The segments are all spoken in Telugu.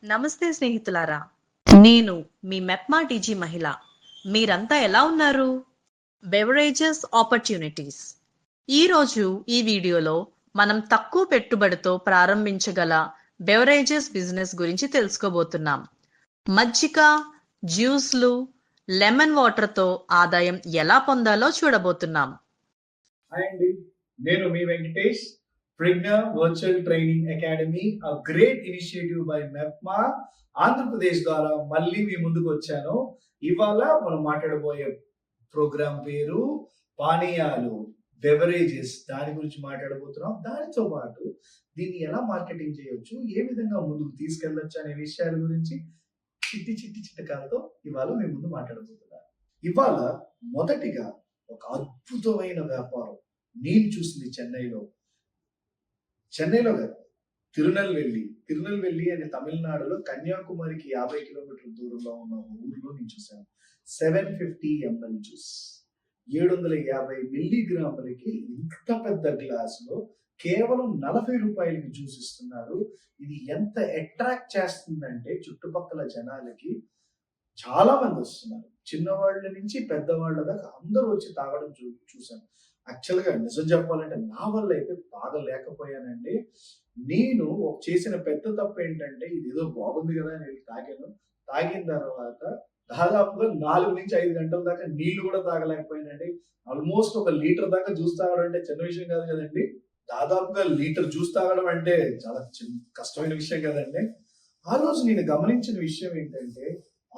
నమస్తే స్నేహితులారా, నేను మీ మెప్మా టీజీ మహిళ. మీరంతా ఎలా ఉన్నారు? Beverages opportunities. ఈరోజు ఈ వీడియోలో మనం తక్కువ పెట్టుబడితో ప్రారంభించగల బెవరేజెస్ బిజినెస్ గురించి తెలుసుకోబోతున్నాం. మజ్జిగ, జ్యూస్లు, లెమన్ వాటర్తో ఆదాయం ఎలా పొందాలో చూడబోతున్నాం. హాయ్ అండి, నేను మీ వెంకటేష్. ప్రజ్ఞా virtual training academy, a great initiative by MEPMA Andhra Pradesh ద్వారా మళ్ళీ మీ ముందుకు వచ్చాను. ఇవాళ మనం మాట్లాడబోయే ప్రోగ్రామ్ పేరు పానీయాలు, బెవరేజెస్. దాని గురించి మాట్లాడబోతున్నాం. దానితో పాటు దీన్ని ఎలా మార్కెటింగ్ చేయొచ్చు, ఏ విధంగా ముందుకు తీసుకెళ్ళొచ్చు అనే విషయాల గురించి చిట్టి చిట్టకాలతో ఇవాళ మీ ముందు మాట్లాడబోతున్నాను. ఇవాళ మొదటిగా ఒక అద్భుతమైన వ్యాపారం నేను చూసింది చెన్నైలో కాదు, తిరునెల్వేలి అనే తమిళనాడులో కన్యాకుమారికి 50 కిలోమీటర్ల దూరంలో ఉన్న ఊర్లో నేను చూశాను. 750 ml జ్యూస్, 750 మిల్లీగ్రాములకి ఇంత పెద్ద గ్లాసులో కేవలం 40 రూపాయలకి జ్యూస్ ఇస్తున్నారు. ఇది ఎంత అట్రాక్ట్ చేస్తుందంటే చుట్టుపక్కల జనాలకి చాలా మంది వస్తున్నారు. చిన్నవాళ్ళ నుంచి పెద్దవాళ్ళ దాకా అందరూ వచ్చి తాగడం చూశాను. యాక్చువల్గా నిజం చెప్పాలంటే నా వల్ల అయితే తాగలేకపోయానండి. నేను చేసిన పెద్ద తప్పు ఏంటంటే, ఇదేదో బాగుంది కదా అని తాగాను. తాగిన తర్వాత దాదాపుగా 4 నుంచి 5 గంటల దాకా నీళ్లు కూడా తాగలేకపోయానండి. ఆల్మోస్ట్ 1 లీటర్ దాకా జ్యూస్ తాగడం అంటే చిన్న విషయం కాదు కదండి. దాదాపుగా లీటర్ జ్యూస్ తాగడం అంటే చాలా కష్టమైన విషయం కదండి. ఆ రోజు నేను గమనించిన విషయం ఏంటంటే,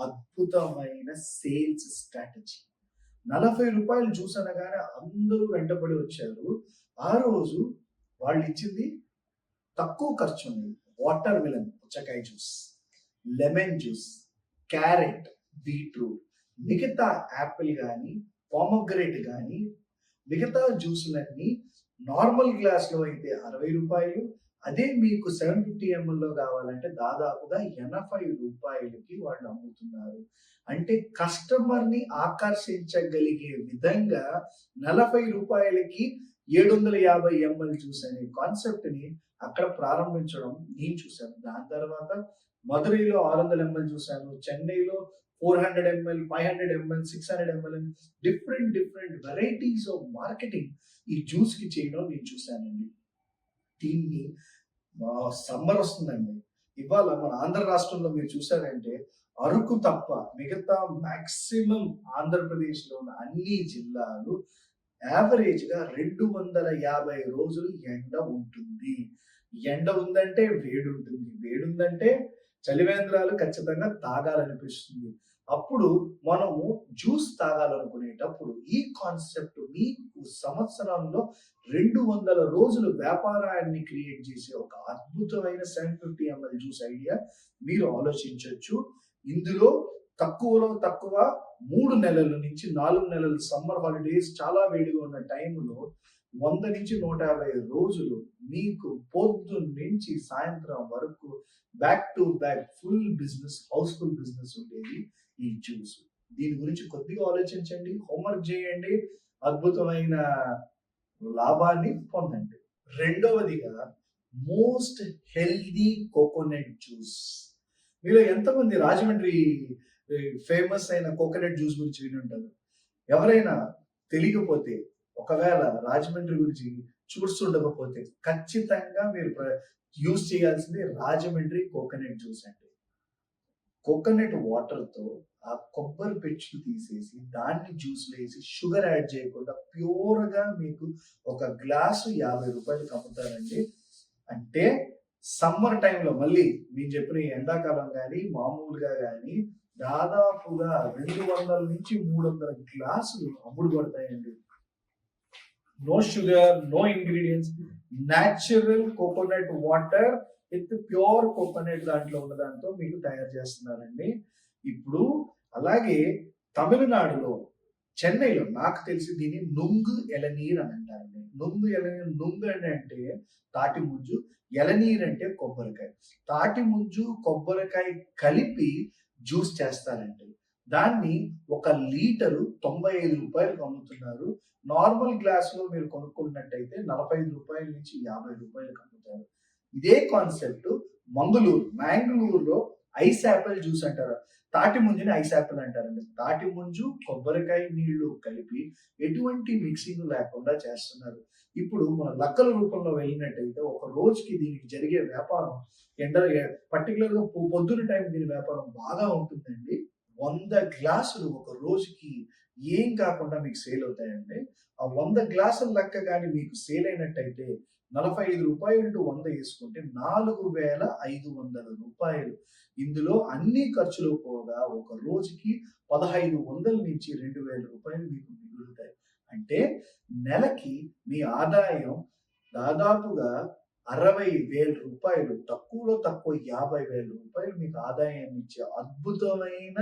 అద్భుతమైన సేల్స్ స్ట్రాటజీ. 40 రూపాయలు జ్యూస్ అనగానే అందరూ వెంటబడి వచ్చారు. ఆ రోజు వాళ్ళు ఇచ్చింది తక్కువ ఖర్చు ఉంది. వాటర్ మిలన్ పుచ్చకాయ juice, lemon juice, carrot, beetroot, మిగతా యాపిల్ కానీ పామోగ్రేట్ కానీ మిగతా జ్యూసులన్నీ నార్మల్ గ్లాస్లో అయితే 60 రూపాయలు. అదే మీకు 750 ml కావాలంటే దాదాపుగా 80 రూపాయలకి వాళ్ళు అమ్ముతున్నారు. అంటే కస్టమర్ని ఆకర్షించగలిగే విధంగా 40 రూపాయలకి 750 ml జ్యూస్ అనే కాన్సెప్ట్ ని అక్కడ ప్రారంభించడం నేను చూశాను. దాని తర్వాత మదురైలో 600 ml చూశాను, చెన్నైలో 400 ml, 500 ml, 600 ml, different varieties of marketing ఈ జ్యూస్ కి చేయడం నేను చూశానండి. దీన్ని సమ్మర్ వస్తుందండి. ఇవాళ మన ఆంధ్ర రాష్ట్రంలో మీరు చూసారంటే అరకు తప్ప మిగతా మాక్సిమం ఆంధ్రప్రదేశ్ లో ఉన్న అన్ని జిల్లాలు యావరేజ్ గా 250 రోజులు ఎండ ఉంటుంది. ఎండ ఉందంటే వేడి ఉంటుంది, వేడి ఉందంటే చలివేంద్రాలు ఖచ్చితంగా తాగాలనిపిస్తుంది. అప్పుడు మనము జ్యూస్ తాగాలనుకునేటప్పుడు ఈ కాన్సెప్ట్ మీకు సంవత్సరంలో 200 రోజులు వ్యాపారాన్ని క్రియేట్ చేసే ఒక అద్భుతమైన 750 ml జ్యూస్ ఐడియా మీరు ఆలోచించవచ్చు. ఇందులో తక్కువలో తక్కువ 3 నెలల నుంచి 4 నెలలు సమ్మర్ హాలిడేస్ చాలా వేడిగా ఉన్న టైంలో 100 నుంచి 150 రోజులు మీకు పొద్దున్న నుంచి సాయంత్రం వరకు back to back full business, house full business ఉండేది ఈ జ్యూస్. దీని గురించి కొద్దిగా ఆలోచించండి, హోంవర్క్ చేయండి, అద్భుతమైన లాభాన్ని పొందండి. రెండవదిగా మోస్ట్ హెల్దీ కోకోనట్ జ్యూస్. మీలో ఎంతమంది రాజమండ్రి ఫేమస్ అయిన కోకోనట్ జ్యూస్ గురించి విని ఉంటారు? ఎవరైనా తెలియకపోతే, ఒకవేళ రాజమండ్రి గురించి చూస్తుండకపోతే ఖచ్చితంగా మీరు యూజ్ చేయాల్సింది రాజమండ్రి కోకోనట్ జ్యూస్ అండి. కోకోనట్ వాటర్ తో ఆ కొబ్బరి పెచ్చులు తీసేసి దాన్ని జ్యూస్ లో వేసి షుగర్ యాడ్ చేయకుండా ప్యూర్ గా మీకు ఒక గ్లాసు 50 రూపాయలకి అమ్ముతారండి. అంటే సమ్మర్ టైంలో మళ్ళీ మీరు చెప్పిన ఎండాకాలం కానీ మామూలుగా కానీ దాదాపుగా 200 నుంచి 300 గ్లాసులు అమ్ముడు పడతాయండి. No sugar, no ingredients, natural coconut water with pure coconut దాంట్లో ఉన్న దాంతో మీకు తయారు చేస్తున్నారండి. ఇప్పుడు అలాగే తమిళనాడులో చెన్నైలో నాకు తెలిసి దీన్ని నుంగు ఎలనీర్ అని అంటారండి. నుంగు ఎలనీర్, నుంగు అంటే తాటి ముంజు, ఎలనీర్ అంటే కొబ్బరికాయ. తాటి ముంజు కొబ్బరికాయ కలిపి జ్యూస్ చేస్తారండి. దాన్ని 1 లీటరు 95 రూపాయలకు అమ్ముతున్నారు. నార్మల్ గ్లాస్ లో మీరు కొనుక్కున్నట్టయితే 45 రూపాయల నుంచి 50 రూపాయలకు అమ్ముతారు. ఇదే కాన్సెప్ట్ మ్యాంగ్లూరులో ఐస్ యాపిల్ జ్యూస్ అంటారు. తాటి ముంజని ఐస్ యాపిల్ అంటారండి. తాటి ముంజు, కొబ్బరికాయ నీళ్లు కలిపి ఎటువంటి మిక్సింగ్ లేకుండా చేస్తున్నారు. ఇప్పుడు మన లక్కల రూపంలో వెళ్ళినట్టయితే ఒక రోజుకి దీనికి జరిగే వ్యాపారం పర్టికులర్‌గా పొద్దున టైం దీని వ్యాపారం బాగా ఉంటుందండి. 100 గ్లాసులు ఒక రోజుకి ఏం కాకుండా మీకు సేల్ అవుతాయండి. ఆ 100 గ్లాసుల లెక్క గాని మీకు సేల్ అయినట్టయితే రూ. 45 ఇంటూ 100 యేసుకుంటే రూ. 4,500. ఇందులో అన్ని ఖర్చులు పోగా ఒక రోజుకి 1,500 నుంచి రూ. 2,000 మీకు మిగులుతాయి. అంటే నెలకి మీ ఆదాయం దాదాపుగా రూ. 60,000, తక్కువలో తక్కువ రూ. 50,000 మీకు ఆదాయాన్ని ఇచ్చే అద్భుతమైన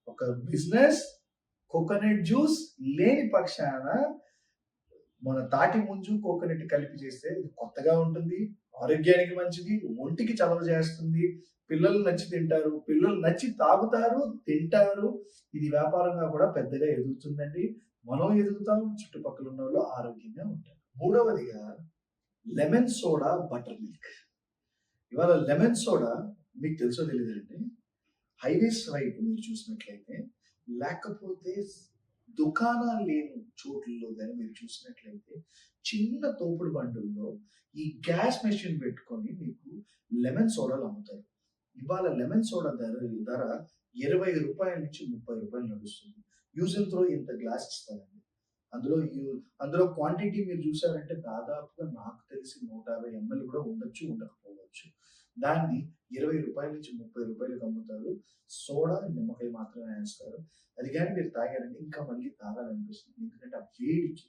ఒక బిజినెస్. కోకోనట్ జ్యూస్ లేని పక్షాన మన తాటి ముంజు, కోకోనట్ కలిపి చేస్తే ఇది కొత్తగా ఉంటుంది, ఆరోగ్యానికి మంచిది, ఒంటికి చలవ చేస్తుంది, పిల్లలు నచ్చి తింటారు, పిల్లలు నచ్చి తాగుతారు, తింటారు. ఇది వ్యాపారంగా కూడా పెద్దగా ఎదుగుతుందండి. మనం ఎదుగుతాం, చుట్టుపక్కల ఉన్న వాళ్ళు ఆరోగ్యంగా ఉంటారు. మూడవదిగా లెమన్ సోడా, బటర్ మిల్క్. ఇవాళ లెమన్ సోడా మీకు తెలుసో తెలియదండి, హైవేస్ వైపు మీరు చూసినట్లయితే, లేకపోతే దుకాణాలు లేని చోట్లలో కానీ మీరు చూసినట్లయితే చిన్న తోపుడు బండుల్లో ఈ గ్యాస్ మెషిన్ పెట్టుకొని మీకు లెమన్ సోడాలు అమ్ముతారు. ఇవాళ లెమన్ సోడా ధర రూ. 20 నుంచి రూ. 30 నడుస్తుంది. యూజ్ అండ్ త్రో ఇంత గ్లాస్ ఇస్తారండి. అందులో క్వాంటిటీ మీరు చూసారంటే దాదాపుగా నాకు తెలిసి 150 ml కూడా ఉండొచ్చు, ఉండకపోవచ్చు. దాన్ని రూ. 20 నుంచి రూ. 30 అమ్ముతారు. సోడా, నిమ్మకాయ మాత్రమే వేస్తారు. అది కానీ మీరు తాగారంటే ఇంకా మళ్ళీ తాగాలనిపిస్తుంది. ఎందుకంటే ఆ వేడికి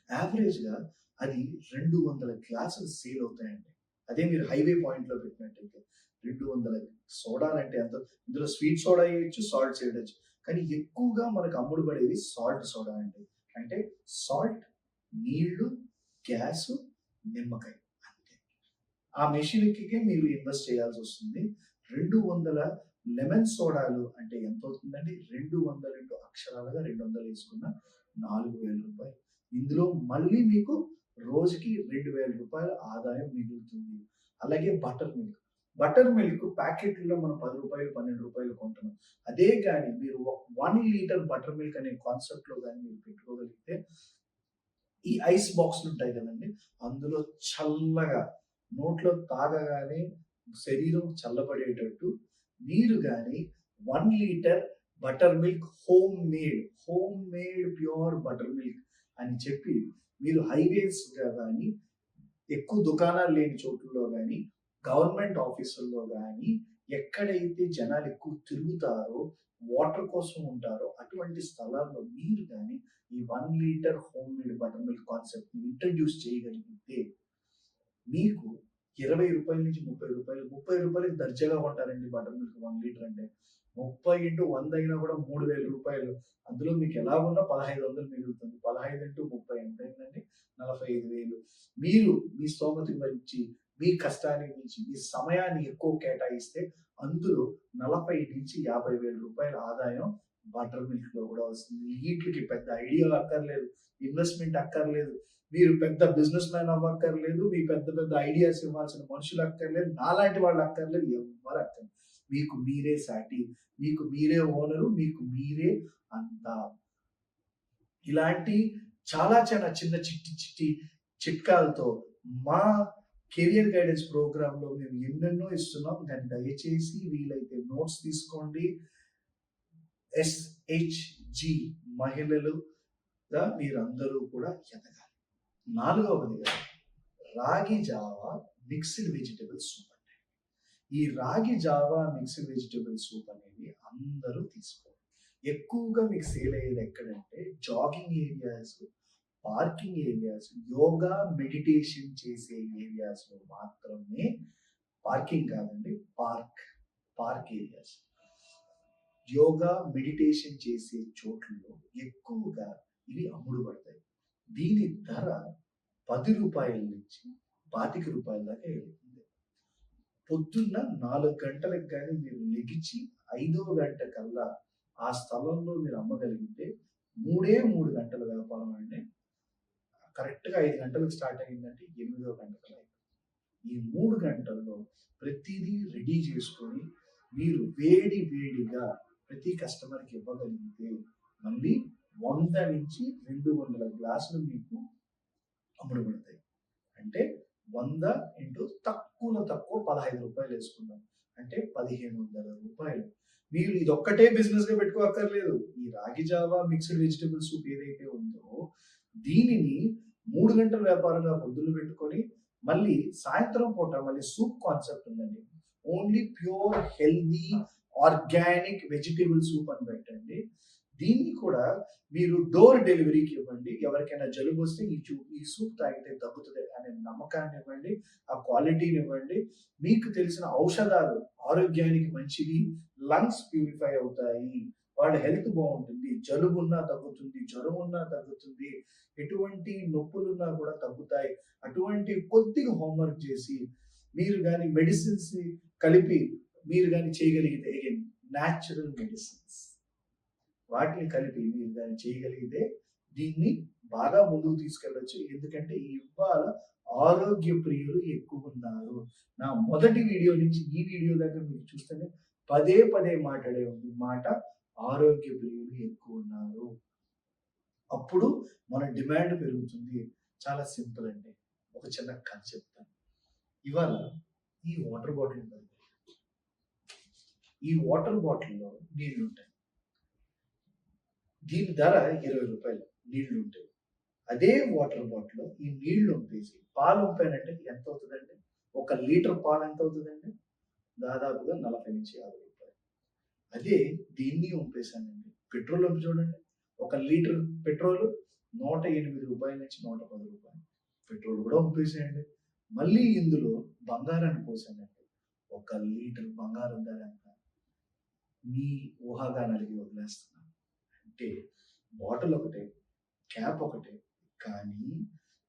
యావరేజ్‌గా అది 200 గ్లాసులు సేల్ అవుతాయండి. అదే మీరు హైవే పాయింట్‌లో పెట్టినట్టయితే 200 సోడాలంటే ఎంత? ఇందులో స్వీట్ సోడా వేయొచ్చు, సాల్ట్ వేయొచ్చు. కానీ ఎక్కువగా మనకు అమ్ముడు పడేది సాల్ట్ సోడా అండి. అంటే సాల్ట్, నీళ్లు, గ్యాసు, నిమ్మకాయ అంతే. ఆ మెషిన్‌కి మీరు ఇన్వెస్ట్ చేయాల్సి వస్తుంది. 200 లెమన్ సోడాలు అంటే ఎంత అవుతుందండి? 200 ఇంటూ అక్షరాలుగా 200 వేసుకున్న రూ. 4,000. ఇందులో మళ్ళీ మీకు రోజుకి రూ. 2,000 ఆదాయం మిగులుతుంది. అలాగే బటర్ మిల్క్. బటర్ మిల్క్ ప్యాకెట్‌లో మనం రూ. 10, రూ. 12 కొంటున్నాం. అదే గాని మీరు 1 లీటర్ బటర్ మిల్క్ అనే కాన్సెప్ట్‌లో గాని మీరు పెట్టుకోగలిగితే, ఈ ఐస్ బాక్స్‌లు ఉంటాయి కదండీ! అందులో చల్లగా నోట్లో తాగగానే శరీరం చల్లబడేటట్టు మీరు గాని 1 litre butter milk home made pure butter milk అని చెప్పి మీరు హైవేస్‌గా గాని, ఎక్కువ దుకాణాలు లేని చోట్లలో గాని, గవర్నమెంట్ ఆఫీసుల్లో గాని, ఎక్కడైతే జనాలు ఎక్కువ తిరుగుతారో, వాటర్ కోసం ఉంటారో అటువంటి స్థలాల్లో మీరు గాని ఈ 1 litre home made butter milk కాన్సెప్ట్‌ని ఇంట్రొడ్యూస్ చేయగలిగితే మీకు రూ. 20 నుంచి రూ. 30, రూ. 30కి దర్జాగా కొంటారండి బటర్ మిల్క్ 1 లీటర్ అంటే. 30 ఇంటూ 100 అయినా కూడా రూ. 3,000. అందులో మీకు ఎలాగున్నా 1,500 మిగులుతుంది. 15 ఇంటూ 30 ఎంతయిందండి? 45,000. మీరు మీ స్తోమతకి మించి, మీ కష్టానికి మించి, మీ సమయాన్ని ఎక్కువ కేటాయిస్తే అందులో 40 నుంచి 50,000 ఆదాయం బటర్ మిల్క్‌లో కూడా వస్తుంది. వీటికి పెద్ద ఐడియాలు అక్కర్లేదు, ఇన్వెస్ట్‌మెంట్ అక్కర్లేదు. మీరు పెద్ద బిజినెస్ మ్యాన్ అవ్వక్కర్లేదు. మీ పెద్ద పెద్ద ఐడియాస్ ఇవ్వాల్సిన మనుషులు అక్కర్లేదు. నాలాంటి వాళ్ళు అక్కర్లేదు. ఎవ్వరు అక్కర్లేదు. మీకు మీరే సాటి, మీకు మీరే ఓనరు, మీకు మీరే అంతా. ఇలాంటి చాలా చాలా చిన్న చిట్టి చిట్కాలతో మా కెరియర్ గైడెన్స్ ప్రోగ్రామ్‌లో మేము ఎన్నెన్నో ఇస్తున్నాం. దాన్ని దయచేసి వీలైతే నోట్స్ తీసుకోండి. SHG మహిళలుగా మీరందరూ కూడా ఎదగాలి. 4వదిగా రాగి జావా మిక్స్డ్ వెజిటబుల్ సూప్ అండి. ఈ రాగి జావా మిక్స్డ్ వెజిటబుల్ సూప్ అనేది అందరూ తీసుకోవాలి. ఎక్కువగా మీకు సేల్ అయ్యేది ఎక్కడంటే jogging areas, parking areas, yoga, meditation చేసే ఏరియాస్‌లో మాత్రమే. పార్కింగ్ కాదండి, పార్క్ ఏరియాస్. యోగా, మెడిటేషన్ చేసే చోట్లలో ఎక్కువగా ఇవి అమ్ముడు పడతాయి. దీని ధర రూ. 10 నుంచి రూ. 25 దాకా వెళ్తుంది. పొద్దున్న 4 గంటలకు గాని మీరు లెగిచి 5వ గంట కల్లా ఆ స్థలంలో మీరు అమ్మగలిగితే 3 గంటల వ్యాపారం అండి. కరెక్ట్‌గా 5 గంటలకు స్టార్ట్ అయిందంటే 8వ గంట కల్లా అయిపోతుంది. ఈ 3 గంటల్లో ప్రతిదీ రెడీ చేసుకొని మీరు వేడి వేడిగా ప్రతి కస్టమర్కి ఇవ్వగలిగితే మళ్ళీ 100 నుంచి 200 గ్లాసులు మీకు అమ్ముడుపడతాయి. అంటే 100 ఇంటూ తక్కువలో తక్కువ 15 రూపాయలు వేసుకుందాం, అంటే 1500 రూపాయలు. మీరు ఇదొక్కటే బిజినెస్ గా పెట్టుకోక్కర్లేదు. ఈ రాగి జావా మిక్స్డ్ వెజిటబుల్ సూప్ ఏదైతే ఉందో దీనిని 3 గంటల వ్యాపారంగా పొద్దున్న పెట్టుకొని మళ్ళీ సాయంత్రం పూట మళ్ళీ సూప్ కాన్సెప్ట్ ఉందండి. Only pure healthy organic vegetable soup అని పెట్టండి. దీన్ని కూడా మీరు డోర్ డెలివరీకి ఇవ్వండి. ఎవరికైనా జలుబు వస్తే ఈ సూప్ తాగితే తగ్గుతుంది అనే నమ్మకాన్ని ఇవ్వండి, ఆ క్వాలిటీని ఇవ్వండి. మీకు తెలిసిన ఔషధాలు ఆరోగ్యానికి మంచివి, లంగ్స్ ప్యూరిఫై అవుతాయి, వాళ్ళ హెల్త్ బాగుంటుంది, జలుబు ఉన్నా తగ్గుతుంది, జ్వరం ఉన్నా తగ్గుతుంది, ఎటువంటి నొప్పులున్నా కూడా తగ్గుతాయి. అటువంటి కొద్దిగా హోంవర్క్ చేసి మీరు కానీ మెడిసిన్స్ కలిపి మీరు కానీ చేయగలిగితే, న్యాచురల్ మెడిసిన్స్ వాటిని కలిపి మీరు దాన్ని చేయగలిగితే దీన్ని బాగా ముందుకు తీసుకెళ్ళచ్చు. ఎందుకంటే ఇవాళ ఆరోగ్య ప్రియులు ఎక్కువ ఉన్నారు. నా మొదటి వీడియో నుంచి ఈ వీడియో దగ్గర మీరు చూస్తేనే పదే పదే మాట్లాడే ఉంది మాట, ఆరోగ్య ప్రియులు ఎక్కువ ఉన్నారు. అప్పుడు మన డిమాండ్ పెరుగుతుంది. చాలా సింపుల్ అండి. ఒక చిన్న కథ చెప్తాను. ఇవాళ ఈ వాటర్ బాటిల్ ఉంది. ఈ వాటర్ బాటిల్లో నీళ్లు ఉంటాయి. దీని ధర 20 రూపాయలు నీళ్లు ఉంటాయి. అదే వాటర్ బాటిల్లో ఈ నీళ్లు ఉంపేసి పాలు ఉంపానంటే ఎంత అవుతుందండి? 1 లీటర్ పాలు ఎంత అవుతుందండి? దాదాపుగా 40 నుంచి 50 రూపాయలు. అదే దీన్ని ఉంపేశానండి. పెట్రోల్ ఉంపి చూడండి, 1 లీటర్ పెట్రోల్ 108 రూపాయల నుంచి 110 రూపాయలు. పెట్రోల్ కూడా ఉంపేసేయండి. మళ్ళీ ఇందులో బంగారాన్ని పోసానండి. 1 లీటర్ బంగారం ధర ఎంత? మీ ఊహాగానాలకి వదిలేస్తున్నాను. అంటే బాటిల్ ఒకటే, క్యాప్ ఒకటే, కానీ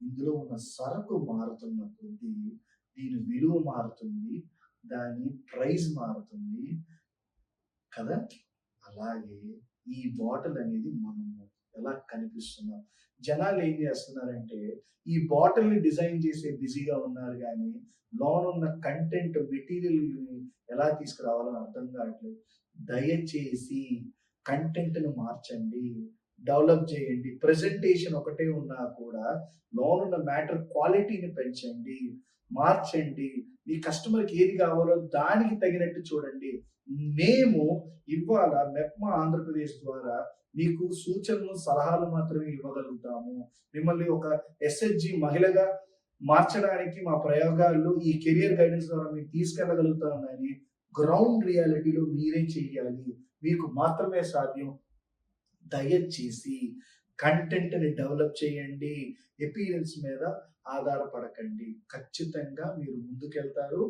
ఇందులో ఉన్న సరుకు మారుతున్న కొద్దీ దీని విలువ మారుతుంది, దాని ప్రైస్ మారుతుంది కదా. అలాగే ఈ బాటిల్ అనేది మనము ఎలా కనిపిస్తున్నాం. జనాలు ఏం చేస్తున్నారంటే ఈ బాటిల్ ని డిజైన్ చేసే బిజీగా ఉన్నారు, కానీ లోన్ ఉన్న కంటెంట్ మెటీరియల్ ఎలా తీసుకురావాలని అర్థం కావట్లేదు. దయచేసి కంటెంట్ ను మార్చండి, డెవలప్ చేయండి. ప్రెజెంటేషన్ ఒకటే ఉన్నా కూడా లోన్ ఉన్న మ్యాటర్ క్వాలిటీని పెంచండి, మార్చండి. మీ కస్టమర్కి ఏది కావాలో దానికి తగినట్టు చూడండి. మేము ఇవాళ మెప్మా ఆంధ్రప్రదేశ్ ద్వారా మీకు సూచనలు సలహాలు మాత్రమే ఇవ్వగలుగుతాము. మిమ్మల్ని ఒక ఎస్హెచ్జి మహిళగా మార్చడానికి మా ప్రయోగాల్లో ఈ కెరియర్ గైడెన్స్ ద్వారా మీకు తీసుకెళ్ళగలుగుతాం, కానీ గ్రౌండ్ రియాలిటీలో మీరే చేయాలి. మీకు మాత్రమే సాధ్యం. దయచేసి కంటెంట్ ని డెవలప్ చేయండి. ఎపీరెన్స్ మీద ఆధారపడకండి. ఖచ్చితంగా మీరు ముందుకెళ్తారు.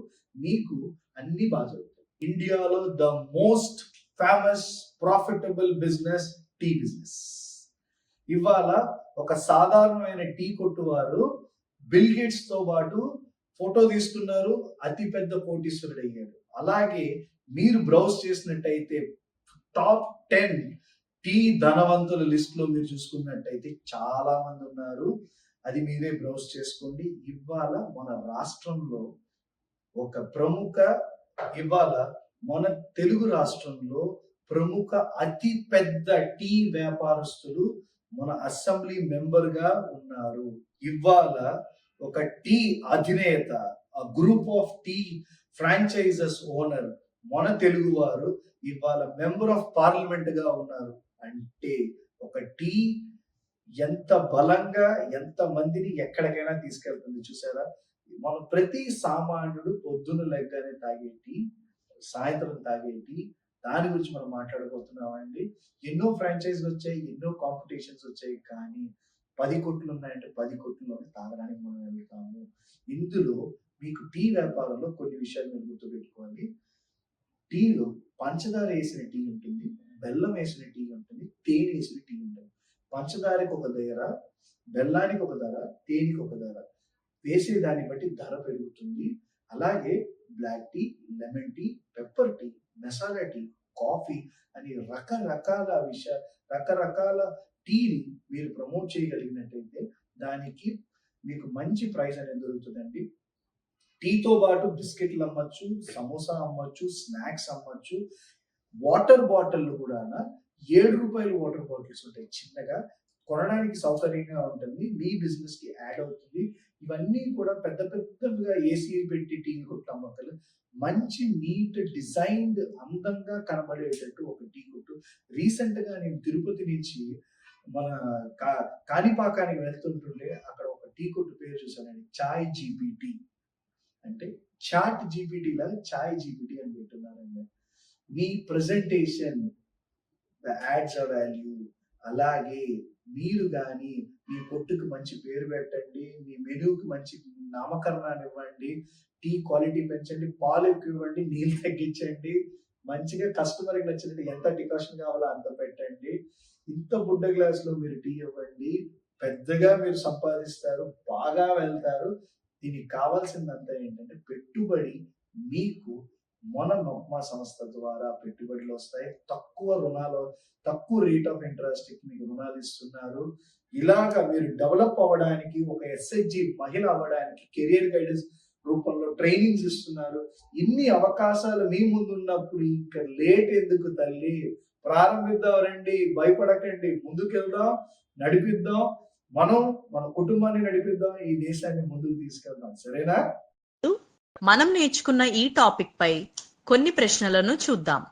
మీకు అన్ని బాగా జరుగుతాయి. ఇండియాలో the most famous profitable business tea business. ఇవాళ ఒక సాధారణమైన టీ కొట్టు వారు బిల్ గేట్స్ తో పాటు ఫోటో తీసుకున్నారు, అతి పెద్ద కోటీశ్వరుడు అయ్యాడు. అలాగే మీరు బ్రౌజ్ చేసినట్టయితే టాప్ 10 టీ ధనవంతుల లిస్ట్ లో మీరు చూసుకున్నట్టయితే చాలా మంది ఉన్నారు. అది మీరే బ్రౌజ్ చేసుకోండి. ఇవాళ మన రాష్ట్రంలో ఒక ప్రముఖ, ఇవాళ మన తెలుగు రాష్ట్రంలో ప్రముఖ అతి పెద్ద టీ వ్యాపారస్తులు మన అసెంబ్లీ మెంబర్ గా ఉన్నారు. ఇవాళ ఒక టీ అధినేత, ఆ group of tea franchises owner మన తెలుగు వారు ఇవాళ మెంబర్ ఆఫ్ పార్లమెంట్ గా ఉన్నారు. అంటే ఒక టీ ఎంత బలంగా ఎంత మందిని ఎక్కడికైనా తీసుకెళ్తుంది చూసారా. మనం ప్రతి సామాన్యుడు పొద్దున్న లెగ్గానే తాగే టీ, సాయంత్రం తాగే టీ, దాని గురించి మనం మాట్లాడబోతున్నామండి. ఎన్నో ఫ్రాంచైజీలు వచ్చాయి, ఎన్నో కాంపిటీషన్స్ వచ్చాయి, కానీ 10 కొట్లు ఉన్నాయంటే 10 కొట్లలో తాగడానికి మనం వెళ్తాము. ఇందులో మీకు టీ వ్యాపారంలో కొన్ని విషయాలు మీరు గుర్తుపెట్టుకోవాలి. టీలో పంచదార వేసిన టీ ఉంటుంది, బెల్లం వేసిన టీ ఉంటుంది, తేనె వేసిన టీ ఉంటుంది. పంచదారకి ఒక ధర, బెల్లానికి ఒక ధర, తేనెకి ఒక ధర. వేసే దాన్ని బట్టి ధర పెరుగుతుంది. అలాగే black tea, lemon tea, pepper tea, masala tea, coffee అని రకరకాల టీని మీరు ప్రమోట్ చేయగలిగినట్టయితే దానికి మీకు మంచి ప్రైస్ అనేది దొరుకుతుందండి. టీతో పాటు బిస్కెట్లు అమ్మచ్చు, సమోసా అమ్మచ్చు, స్నాక్స్ అమ్మచ్చు. వాటర్ బాటిల్ కూడా ₹7 వాటర్ బాటిల్స్ ఉంటాయి చిన్నగా. కొనడానికి సౌకర్యంగా ఉంటుంది. మీ బిజినెస్ కి యాడ్ అవుతుంది. ఇవన్నీ కూడా పెద్ద పెద్దగా ఏసీ పెట్టి టీ కొట్టు అమ్మకాలు. మంచి నీట్ డిజైన్డ్ అందంగా కనబడేటట్టు ఒక టీ కొట్టు. రీసెంట్ గా నేను తిరుపతి నుంచి మన కాణిపాకానికి వెళ్తుంటుంటే అక్కడ ఒక టీ కొట్టు పేరు చూసానండి, చాయ్ జీపీటీ. అంటే చాట్ జీపీటీ లాగా చాయ్ జీపీటీ అని పెట్టున్నానండి. మీ presentation, the ads are value. అలాగే మీరు కానీ మీ కొట్టుకు మంచి పేరు పెట్టండి, మీ మెనూకి మంచి నామకరణాన్ని ఇవ్వండి, టీ క్వాలిటీ పెంచండి, పాలు ఎక్కువ ఇవ్వండి, నీళ్ళు తగ్గించండి, మంచిగా కస్టమర్కి నచ్చినట్టు ఎంత డికాషన్ కావాలో అంత పెట్టండి. ఇంత బుడ్డ గ్లాసులో మీరు టీ ఇవ్వండి, పెద్దగా మీరు సంపాదిస్తారు, బాగా వెళ్తారు. దీనికి కావాల్సిందంతా ఏంటంటే పెట్టుబడి. మీకు మన నొప్మా సంస్థ ద్వారా పెట్టుబడులు వస్తాయి. తక్కువ రుణాలు, తక్కువ రేట్ ఆఫ్ ఇంట్రెస్ట్ మీకు రుణాలు ఇస్తున్నారు. ఇలాగా మీరు డెవలప్ అవ్వడానికి, ఒక ఎస్హెచ్జి మహిళ అవ్వడానికి కెరియర్ గైడెన్స్ రూపంలో ట్రైనింగ్స్ ఇస్తున్నారు. ఇన్ని అవకాశాలు మీ ముందు ఉన్నప్పుడు ఇంకా లేట్ ఎందుకు తల్లి? ప్రారంభిద్దాం రండి, భయపడకండి, ముందుకెళ్దాం, నడిపిద్దాం. మనం మన కుటుంబాన్ని నడిపిద్దాం, ఈ దేశాన్ని ముందుకు తీసుకెళ్దాం. సరేనా? మనం నేర్చుకున్న ఈ టాపిక్ పై కొన్ని ప్రశ్నలను చూద్దాం.